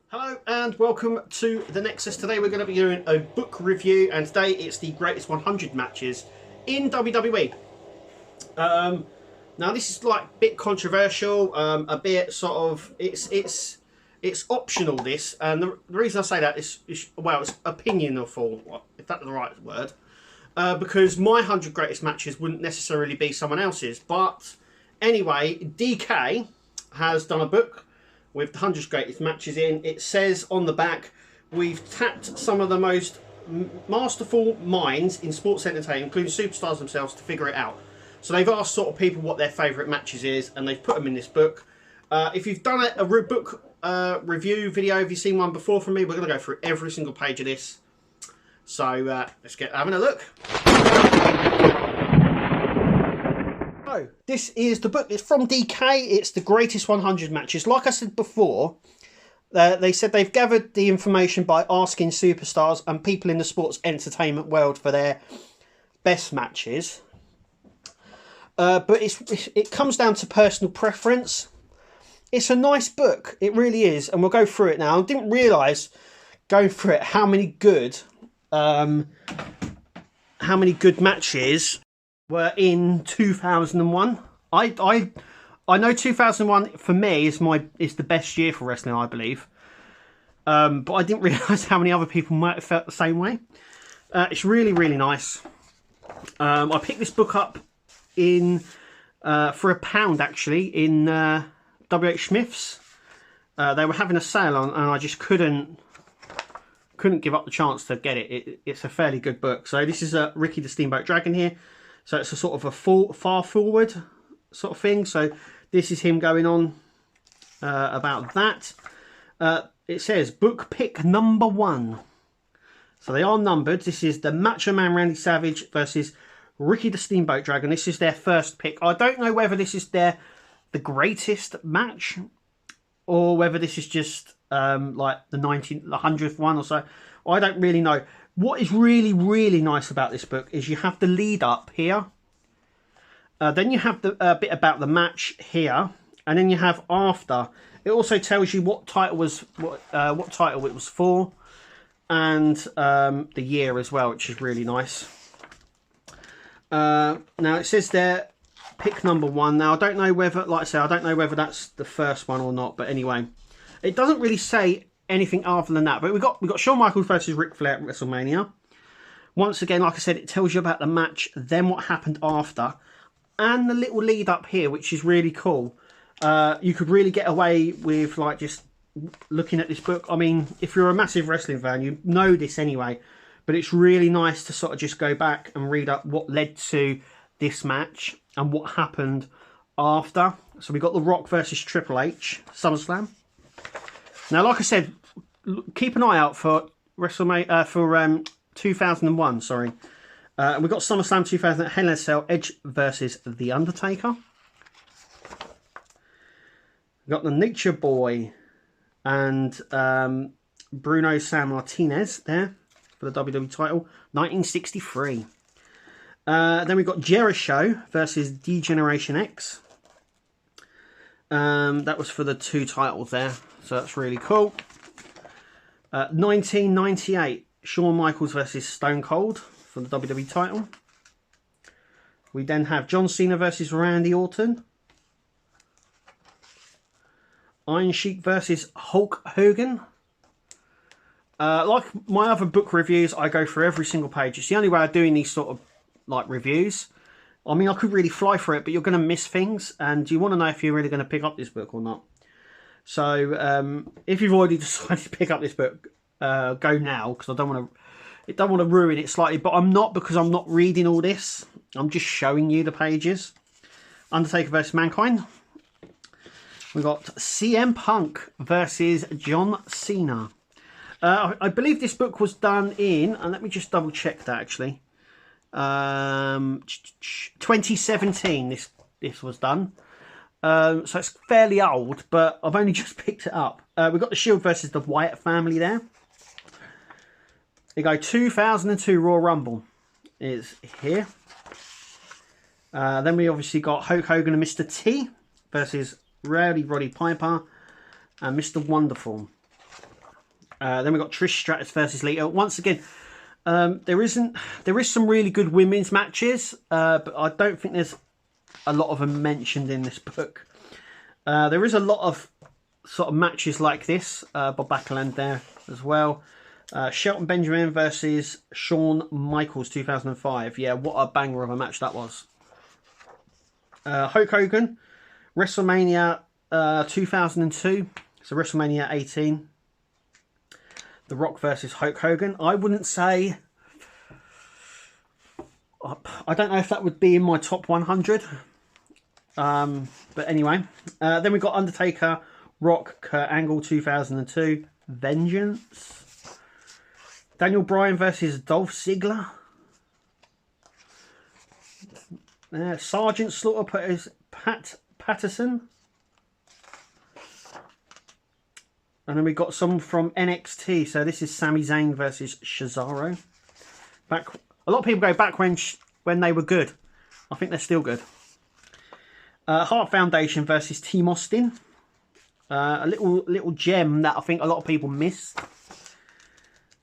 Hello and welcome to the Nexus. Today we're going to be doing a book review, and today it's the greatest 100 matches in WWE. Now this is like a bit controversial, a bit sort of it's optional this, and the reason I say that is well, it's opinionful, if that's the right word, because my 100 greatest matches wouldn't necessarily be someone else's. But anyway, DK has done a book with the 100 greatest matches in. It says on the back, we've tapped some of the most masterful minds in sports entertainment, including superstars themselves, to figure it out. So they've asked sort of people what their favourite matches is, and they've put them in this book. If you've done a book review video, if you've seen one before from me, we're going to go through every single page of this. So let's get having a look. So, this is the book. It's from DK. It's the greatest 100 matches. Like I said before, they said they've gathered the information by asking superstars and people in the sports entertainment world for their best matches. But it comes down to personal preference. It's a nice book. It really is. And we'll go through it now. I didn't realise, going through it, how many good matches were in 2001. I know 2001 for me is the best year for wrestling, I believe. But I didn't realise how many other people might have felt the same way. It's really, really nice. I picked this book up in for £1 actually in WH Smith's. They were having a sale on, and I just couldn't give up the chance to get it. It's a fairly good book. So this is Ricky the Steamboat Dragon here. So it's a sort of a far forward sort of thing. So this is him going on about that. It says book pick number 1. So they are numbered. This is the Macho Man Randy Savage versus Ricky the Steamboat Dragon. This is their first pick. I don't know whether this is the greatest match, or whether this is just like the 100th one or so. I don't really know. What is really, really nice about this book is you have the lead up here. Then you have the bit about the match here, and then you have after. It also tells you what title what title it was for, and the year as well, which is really nice. Now it says there, pick number 1. Now I don't know whether, like I say, I don't know whether that's the first one or not. But anyway, it doesn't really say anything other than that. But we got Shawn Michaels versus Ric Flair at WrestleMania. Once again, like I said, it tells you about the match, then what happened after, and the little lead up here, which is really cool. You could really get away with like just looking at this book. I mean, if you're a massive wrestling fan, you know this anyway. But it's really nice to sort of just go back and read up what led to this match and what happened after. So we got The Rock versus Triple H, SummerSlam. Now, like I said, keep an eye out for WrestleMania for 2001. Sorry, we got SummerSlam 2000 Hell in a Cell, Edge versus The Undertaker. We got the Nature Boy and Bruno Sammartinez there for the WWE title, 1963. Then we got Jericho versus D-Generation X. That was for the 2 titles there. So that's really cool. 1998, Shawn Michaels versus Stone Cold for the WWE title. We then have John Cena versus Randy Orton. Iron Sheik versus Hulk Hogan. Like my other book reviews, I go through every single page. It's the only way of doing these sort of like reviews. I mean, I could really fly for it, but you're going to miss things, and you want to know if you're really going to pick up this book or not. So if you've already decided to pick up this book, go now, because I don't want to ruin it slightly. But I'm not, because I'm not reading all this. I'm just showing you the pages. Undertaker versus Mankind. We got CM Punk versus John Cena. I believe this book was done in, and let me just double check that actually. 2017. This was done. So it's fairly old, but I've only just picked it up. We've got the Shield versus the Wyatt family there. We go 2002 Royal Rumble is here. Then we obviously got Hulk Hogan and Mr. T versus Roddy Piper and Mr. Wonderful. Then we got Trish Stratus versus Lita. Once again, there is some really good women's matches, but I don't think there's a lot of them mentioned in this book. There is a lot of sort of matches like this. Bob Backlund there as well. Shelton Benjamin versus Shawn Michaels 2005. Yeah, what a banger of a match that was. Hulk Hogan, WrestleMania 2002. So WrestleMania 18. The Rock versus Hulk Hogan. I wouldn't say... I don't know if that would be in my top 100. But anyway. Then we got Undertaker, Rock, Kurt Angle 2002. Vengeance. Daniel Bryan versus Dolph Ziggler. Sergeant Slaughter Patterson. And then we got some from NXT. So this is Sami Zayn versus Cesaro. A lot of people go back when they were good. I think they're still good. Hart Foundation versus Team Austin. A little gem that I think a lot of people missed.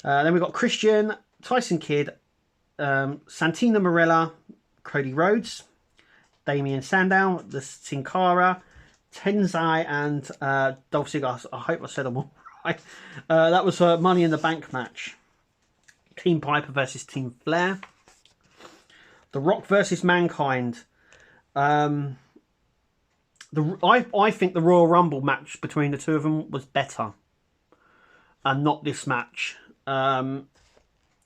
Then we got Christian, Tyson Kidd, Santina Marella, Cody Rhodes, Damien Sandow, the Sin Cara, Tenzai, and Dolph Ziggler. I hope I said them all right. That was a Money in the Bank match. Team Piper versus Team Flair. The Rock versus Mankind. I think the Royal Rumble match between the two of them was better, and not this match.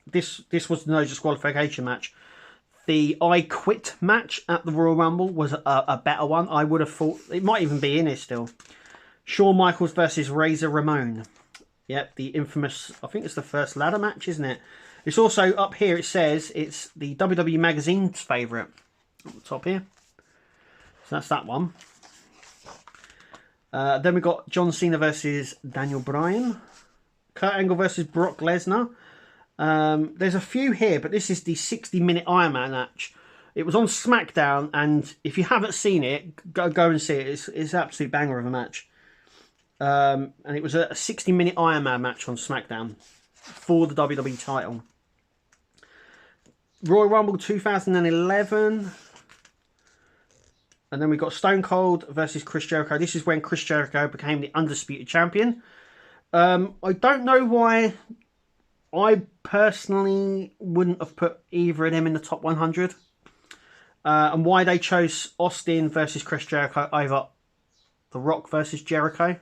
This was no disqualification match. The I Quit match at the Royal Rumble was a better one. I would have thought it might even be in here still. Shawn Michaels versus Razor Ramon. Yep, the infamous. I think it's the first ladder match, isn't it? It's also up here. It says it's the WWE Magazine's favourite. At the top here. So that's that one. Then we got John Cena versus Daniel Bryan. Kurt Angle versus Brock Lesnar. There's a few here, but this is the 60-minute Iron Man match. It was on SmackDown, and if you haven't seen it, go and see it. It's an absolute banger of a match. And it was a 60-minute Iron Man match on SmackDown for the WWE title. Royal Rumble 2011. And then we got Stone Cold versus Chris Jericho. This is when Chris Jericho became the Undisputed Champion. I don't know why I personally wouldn't have put either of them in the top 100. And why they chose Austin versus Chris Jericho over The Rock versus Jericho.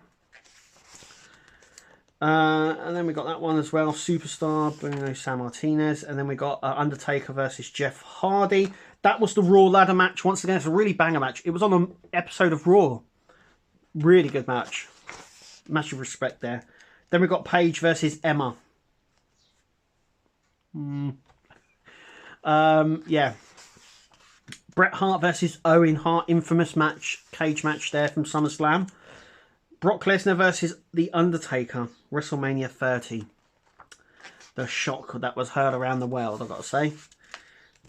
And then we got that one as well. Superstar, Bruno San Martinez. And then we got Undertaker versus Jeff Hardy. That was the Raw ladder match. Once again, it's a really banger match. It was on an episode of Raw. Really good match. Massive respect there. Then we got Paige versus Emma. Yeah. Bret Hart versus Owen Hart. Infamous match. Cage match there from SummerSlam. Brock Lesnar versus The Undertaker. WrestleMania 30. The shock that was heard around the world, I've got to say.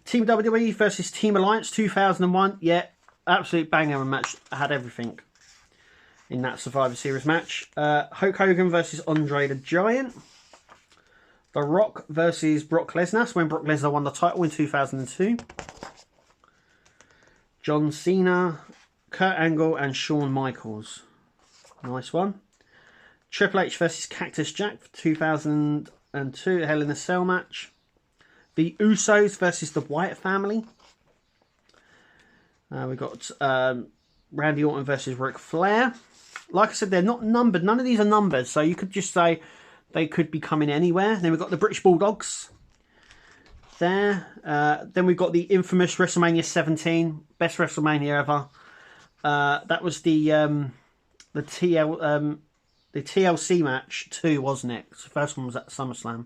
Team WWE versus Team Alliance 2001. Yeah, absolute banger match. Had everything in that Survivor Series match. Hulk Hogan versus Andre the Giant. The Rock versus Brock Lesnar. That's when Brock Lesnar won the title in 2002. John Cena, Kurt Angle, and Shawn Michaels. Nice one. Triple H versus Cactus Jack for 2002. Hell in a Cell match. The Usos versus the Wyatt family. We've got Randy Orton versus Ric Flair. Like I said, they're not numbered. None of these are numbered. So you could just say they could be coming anywhere. Then we've got the British Bulldogs. There. Then we've got the infamous WrestleMania 17. Best WrestleMania ever. That was the TLC match 2, wasn't it? The first one was at SummerSlam.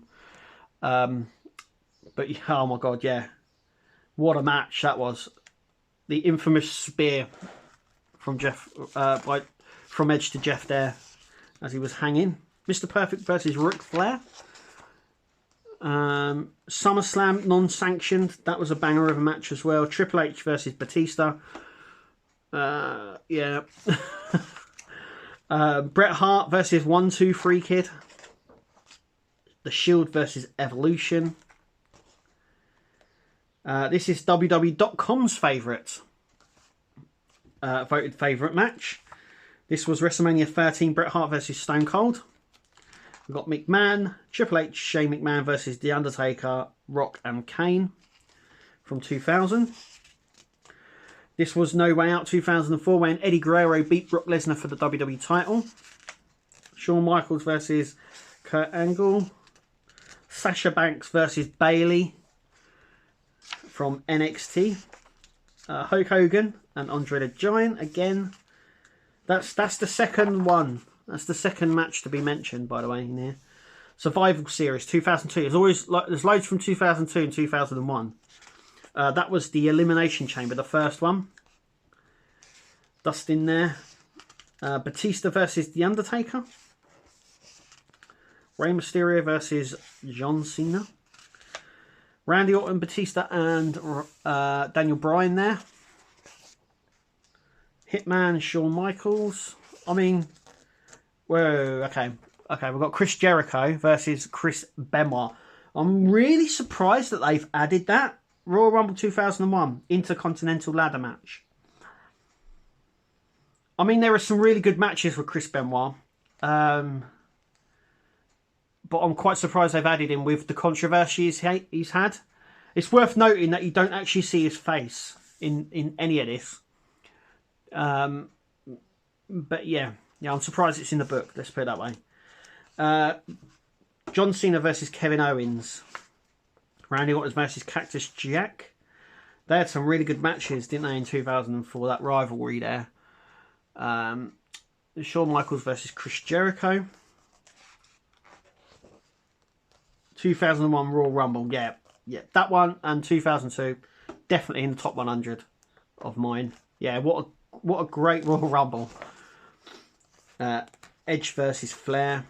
But yeah, oh my god, yeah. What a match that was. The infamous spear from from Edge to Jeff there as he was hanging. Mr. Perfect versus Ric Flair. SummerSlam non-sanctioned. That was a banger of a match as well. Triple H versus Batista. Yeah. Bret Hart versus 1-2-3 Kid. The Shield versus Evolution. This is WWE.com's favourite. Voted favourite match. This was WrestleMania 13, Bret Hart versus Stone Cold. We've got McMahon, Triple H, Shane McMahon versus The Undertaker, Rook and Kane from 2000. This was No Way Out 2004 when Eddie Guerrero beat Brock Lesnar for the WWE title. Shawn Michaels versus Kurt Angle. Sasha Banks versus Bayley from NXT. Hulk Hogan and Andre the Giant again. That's the second one. That's the second match to be mentioned, by the way, in here. Survival Series 2002. There's loads from 2002 and 2001. That was the Elimination Chamber, the first one. Dustin there. Batista versus The Undertaker. Rey Mysterio versus John Cena. Randy Orton, Batista, and Daniel Bryan there. Hitman, Shawn Michaels. I mean, whoa, okay. Okay, we've got Chris Jericho versus Chris Benoit. I'm really surprised that they've added that. Royal Rumble 2001, Intercontinental Ladder Match. I mean, there are some really good matches with Chris Benoit. But I'm quite surprised they've added him with the controversy he's had. It's worth noting that you don't actually see his face in any of this. But yeah, I'm surprised it's in the book. Let's put it that way. John Cena versus Kevin Owens. Randy Orton versus Cactus Jack. They had some really good matches, didn't they, in 2004? That rivalry there. Shawn Michaels versus Chris Jericho. 2001 Royal Rumble, yeah, that one, and 2002, definitely in the top 100 of mine. Yeah, what a great Royal Rumble. Edge versus Flair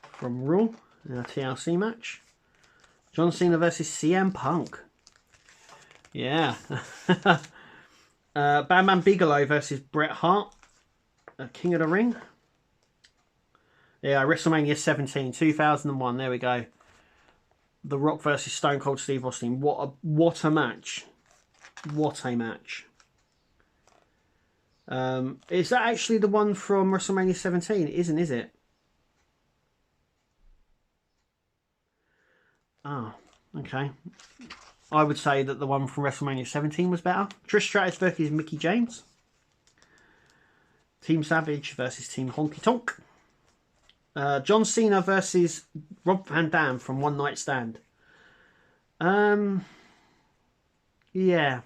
from Raw in a TLC match. John Cena versus CM Punk. Yeah. Bam Bam Bigelow versus Bret Hart. King of the Ring. Yeah, WrestleMania 17, 2001. There we go. The Rock versus Stone Cold Steve Austin. What a match. What a match. Is that actually the one from WrestleMania 17? It isn't, is it? Oh, okay. I would say that the one from WrestleMania 17 was better. Trish Stratus versus Mickie James. Team Savage versus Team Honky Tonk. John Cena versus Rob Van Dam from One Night Stand. Yeah.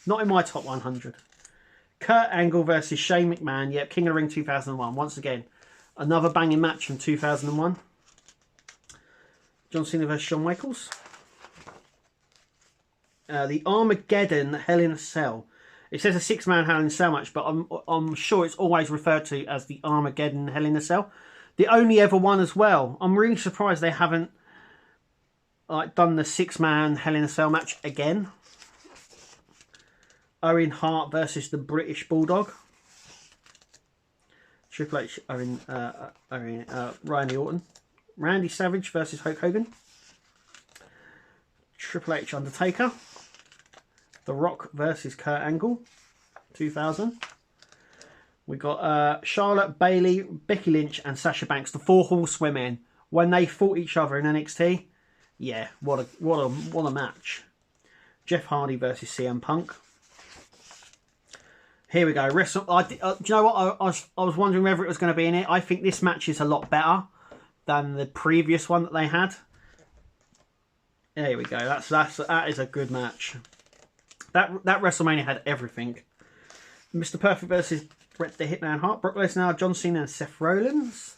Not in my top 100. Kurt Angle versus Shane McMahon. Yep, King of the Ring 2001. Once again, another banging match from 2001. John Cena versus Shawn Michaels. The Armageddon Hell in a Cell. It says a 6-man Hell in a Cell match, but I'm sure it's always referred to as the Armageddon Hell in a Cell. The only ever one as well. I'm really surprised they haven't done the 6-man Hell in a Cell match again. Owen Hart versus the British Bulldog. Triple H, Randy Orton. Randy Savage versus Hulk Hogan. Triple H Undertaker. The Rock versus Kurt Angle, 2000. We got Charlotte, Bayley, Becky Lynch, and Sasha Banks, the 4 horsewomen, when they fought each other in NXT. Yeah, what a match. Jeff Hardy versus CM Punk. Here we go. Do you know what? I was wondering whether it was going to be in it. I think this match is a lot better than the previous one that they had. There we go. That is a good match. That WrestleMania had everything. Mr. Perfect versus Bret the Hitman Hart. Brock Lesnar, John Cena, and Seth Rollins.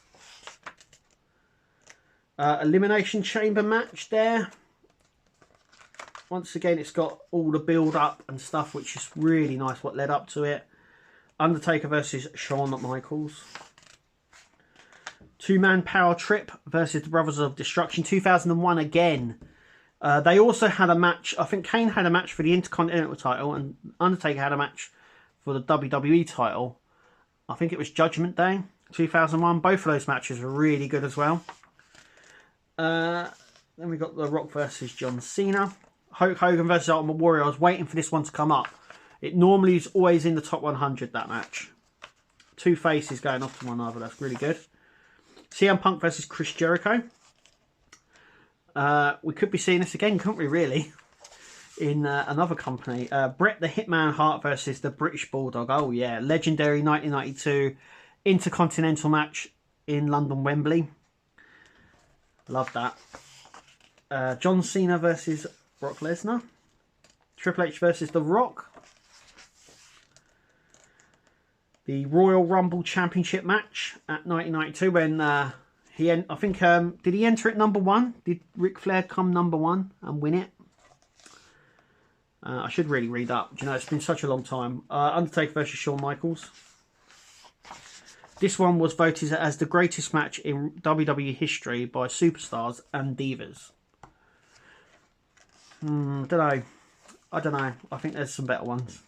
Elimination Chamber match there. Once again, it's got all the build-up and stuff, which is really nice, what led up to it. Undertaker versus Shawn Michaels. 2-man Power Trip versus the Brothers of Destruction. 2001 again. They also had a match. I think Kane had a match for the Intercontinental title, and Undertaker had a match for the WWE title. I think it was Judgment Day, 2001. Both of those matches were really good as well. Then we got The Rock versus John Cena. Hulk Hogan versus Ultimate Warrior. I was waiting for this one to come up. It normally is always in the top 100, that match. Two faces going off to one another. That's really good. CM Punk versus Chris Jericho. We could be seeing this again, couldn't we, really? In another company. Bret the Hitman Hart versus the British Bulldog. Oh, yeah. Legendary 1992 Intercontinental match in London, Wembley. Love that. John Cena versus Brock Lesnar. Triple H versus The Rock. The Royal Rumble Championship match at 1992 when I think, did he enter at number 1? Did Ric Flair come number 1 and win it? I should really read up. Do you know, it's been such a long time. Undertaker versus Shawn Michaels. This one was voted as the greatest match in WWE history by superstars and divas. I don't know. I think there's some better ones.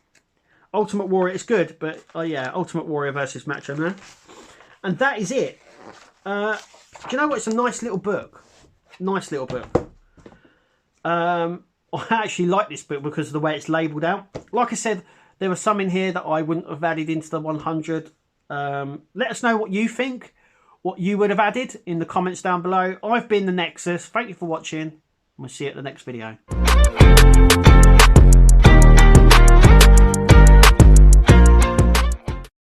Ultimate Warrior is good, but yeah, Ultimate Warrior versus Macho Man. And that is it. Do you know what? It's a nice little book. Nice little book. I actually like this book because of the way it's labelled out. Like I said, there were some in here that I wouldn't have added into the 100. Let us know what you think, what you would have added in the comments down below. I've been The Nexus. Thank you for watching. We'll see you at the next video.